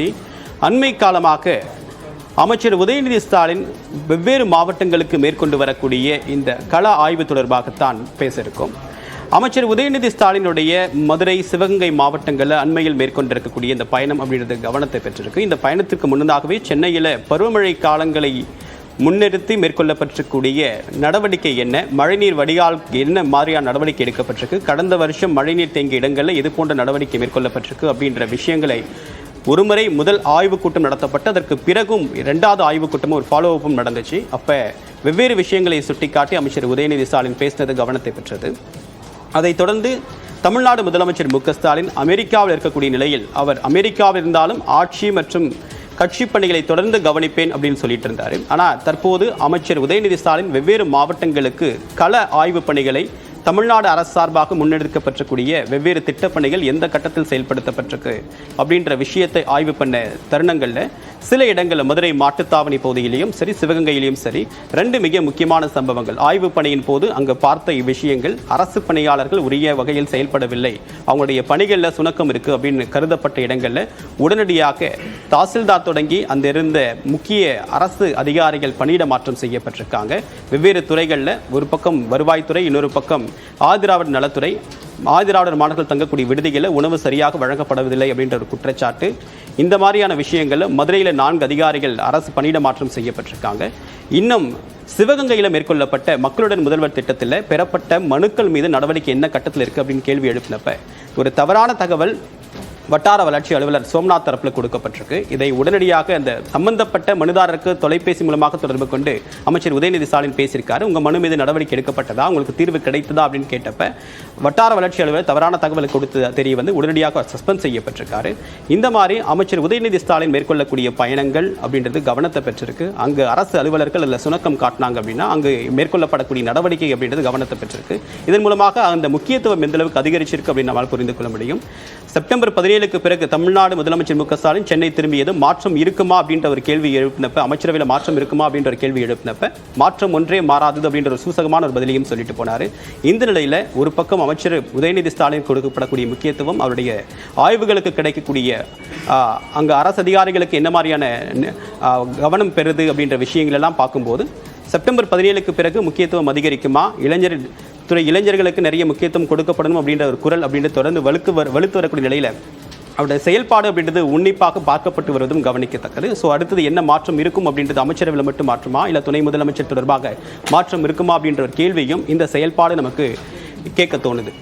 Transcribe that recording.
தாண்டி அண்மை காலமாக அமைச்சர் உதயநிதி ஸ்டாலின் வெவ்வேறு மாவட்டங்களுக்கு மேற்கொண்டு வரக்கூடிய இந்த கள ஆய்வு தொடர்பாகத்தான் பேச இருக்கோம். அமைச்சர் உதயநிதி ஸ்டாலினுடைய மதுரை, சிவகங்கை மாவட்டங்களில் அண்மையில் மேற்கொண்டிருக்கக்கூடிய இந்த பயணம் அப்படின்றது கவனத்தை பெற்றிருக்கு. இந்த பயணத்திற்கு முன்னதாகவே சென்னையில் பருவமழை காலங்களை முன்னிறுத்தி மேற்கொள்ளப்பட்டிருக்கக்கூடிய நடவடிக்கை என்ன, மழைநீர் வடிகால் என்ன மாதிரியான நடவடிக்கை எடுக்கப்பட்டிருக்கு, கடந்த வருஷம் மழைநீர் தேங்கிய இடங்களில் இது போன்ற நடவடிக்கை மேற்கொள்ளப்பட்டிருக்கு அப்படின்ற விஷயங்களை ஒருமுறை முதல் ஆய்வுக் கூட்டம் நடத்தப்பட்டு அதற்கு பிறகும் இரண்டாவது ஆய்வுக் கூட்டமும் ஒரு ஃபாலோ அப்பும் நடந்துச்சு. அப்போ வெவ்வேறு விஷயங்களை சுட்டிக்காட்டி அமைச்சர் உதயநிதி ஸ்டாலின் பேசினது கவனத்தை பெற்றது. அதைத் தொடர்ந்து தமிழ்நாடு முதலமைச்சர் மு க ஸ்டாலின் அமெரிக்காவில் இருக்கக்கூடிய நிலையில் அவர் அமெரிக்காவில் இருந்தாலும் ஆட்சி மற்றும் கட்சி பணிகளை தொடர்ந்து கவனிப்பேன் அப்படின்னு சொல்லிட்டு இருந்தார். ஆனால் தற்போது அமைச்சர் உதயநிதி ஸ்டாலின் வெவ்வேறு மாவட்டங்களுக்கு கள ஆய்வு பணிகளை தமிழ்நாடு அரசு சார்பாக முன்னெடுக்கப்பட்டிருக்கூடிய வெவ்வேறு திட்டப்பணிகள் எந்த கட்டத்தில் செயல்படுத்தப்பட்டிருக்கு அப்படின்ற விஷயத்தை ஆய்வு பண்ண தருணங்களில் சில இடங்களில் மதுரை மாட்டுத்தாவணி பகுதியிலையும் சரி, சிவகங்கையிலையும் சரி, ரெண்டு மிக முக்கியமான சம்பவங்கள். ஆய்வு பணியின் போது அங்கு பார்த்த இவ்விஷயங்கள் அரசு பணியாளர்கள் உரிய வகையில் செயல்படவில்லை, அவங்களுடைய பணிகளில் சுணக்கம் இருக்குது அப்படின்னு கருதப்பட்ட இடங்களில் உடனடியாக தாசில்தார் தொடங்கி அந்த இருந்த முக்கிய அரசு அதிகாரிகள் பணியிட மாற்றம் செய்யப்பட்டிருக்காங்க. வெவ்வேறு துறைகளில் ஒரு பக்கம் வருவாய்த்துறை, இன்னொரு பக்கம் ஆதிராவிடர் நலத்துறை, ஆதிராவிடர் மாணவர்கள் தங்கக்கூடிய விடுதிகளில் உணவு சரியாக வழங்கப்படவில்லை அப்படின்ற ஒரு குற்றச்சாட்டு. இந்த மாதிரியான விஷயங்கள் மதுரையில் 4 அதிகாரிகள் அரசு பணியிட மாற்றம் செய்யப்பட்டிருக்காங்க. இன்னும் சிவகங்கையில் மேற்கொள்ளப்பட்ட மக்களுடன் முதல்வர் திட்டத்தில் பெறப்பட்ட மனுக்கள் மீது நடவடிக்கை என்ன கட்டத்தில் இருக்குது அப்படின்னு கேள்வி எழுப்பினப்ப ஒரு தவறான தகவல் வட்டார வளர்ச்சி அலுவலர் சோம்நாத் தரப்பில் கொடுக்கப்பட்டிருக்கு. இதை உடனடியாக அந்த சம்பந்தப்பட்ட மனுதாரருக்கு தொலைபேசி மூலமாக தொடர்பு கொண்டு அமைச்சர் உதயநிதி ஸ்டாலின் பேசியிருக்காரு. உங்கள் மனு மீது நடவடிக்கை எடுக்கப்பட்டதா, உங்களுக்கு தீர்வு கிடைத்ததா அப்படின்னு கேட்டப்ப வட்டார வளர்ச்சி அலுவலர் தவறான தகவலை கொடுத்து தெரிய வந்து உடனடியாக சஸ்பெண்ட் செய்யப்பட்டிருக்காரு. இந்த மாதிரி அமைச்சர் உதயநிதி ஸ்டாலின் மேற்கொள்ளக்கூடிய பயணங்கள் அப்படின்றது கவனத்தை பெற்றிருக்கு. அங்கு அரசு அலுவலர்கள் அதில் சுணக்கம் காட்டினாங்க அப்படின்னா அங்கு மேற்கொள்ளப்படக்கூடிய நடவடிக்கை அப்படின்றது கவனத்தை பெற்றிருக்கு. இதன் மூலமாக அந்த முக்கியத்துவம் எந்த அளவுக்கு அதிகரிச்சிருக்கு அப்படின்னு நம்மால் புரிந்து கொள்ள முடியும். செப்டம்பர் 17க்கு பிறகு தமிழ்நாடு முதலமைச்சர் மு க ஸ்டாலின் சென்னை திரும்பியது மாற்றம் இருக்குமா அப்படின்ற ஒரு கேள்வி எழுப்பினப்ப, அமைச்சரவையில் மாற்றம் இருக்குமா அப்படின்ற ஒரு கேள்வி எழுப்பினப்ப மாற்றம் ஒன்றே மாறாதது அப்படின்ற ஒரு சூசகமான ஒரு பதிலையும் சொல்லிட்டு போனார். இந்த நிலையில் ஒரு பக்கம் அமைச்சர் உதயநிதி ஸ்டாலின் கொடுக்கப்படக்கூடிய முக்கியத்துவம், அவருடைய ஆய்வுகளுக்கு கிடைக்கக்கூடிய அங்கே அரசு அதிகாரிகளுக்கு என்ன மாதிரியான கவனம் பெறுது அப்படின்ற விஷயங்கள் எல்லாம் பார்க்கும்போது செப்டம்பர் 17க்கு பிறகு முக்கியத்துவம் அதிகரிக்குமா, இளைஞர்களுக்கு நிறைய முக்கியத்துவம் கொடுக்கப்படணும் அப்படின்ற ஒரு குரல் அப்படின்றது தொடர்ந்து வலுத்து வரக்கூடிய நிலையில் அவருடைய செயல்பாடு அப்படின்றது உன்னிப்பாக பார்க்கப்பட்டு வருவதும் கவனிக்கத்தக்கது. ஸோ அடுத்தது என்ன மாற்றம் இருக்கும் அப்படின்றது அமைச்சரவையில் மட்டும் மாற்றுமா, இல்லை துணை முதலமைச்சர் தொடர்பாக மாற்றம் இருக்குமா அப்படின்ற ஒரு கேள்வியும் இந்த செயல்பாடு நமக்கு கேட்க தோணுது.